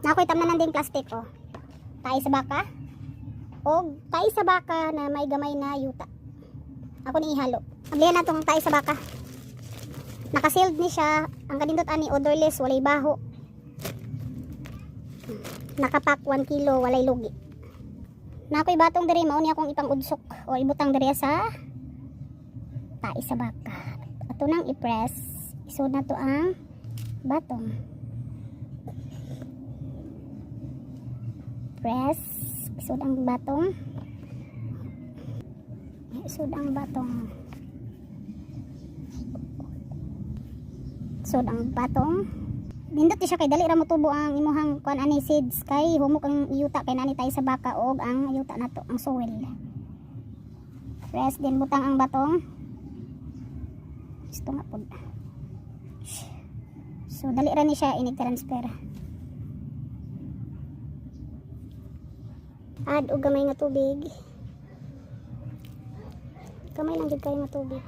Nakoy tamnan din plastic oh. Tayo sa baka. O tayo sa baka na may gamay na yuta. Ako ni ihalo. Ablihan na tong tayo sa baka. Naka-sealed ni siya. Ang kanindot ani odorless, walay baho. Nakapak 1 kilo, walay lugi. Nakoy batong diri mao ni akong ipang udsok o ibutang diri sa tayo sa baka. Ato nang i-press. Isod na to ang batong. Press. Isod ang batong. Isod ang batong. Isod ang batong. Nindot siya kay dali ra mo tubo ang imuhang kuan ani seeds kay humok ang yuta kay nani tayo sa baka og ang yuta nato ang soil. Press din butang ang batong. Gusto nga pod. So dali ra ni siya inig-transfer. Add og gamay nga tubig. Kamay lang gid kayo nga tubig.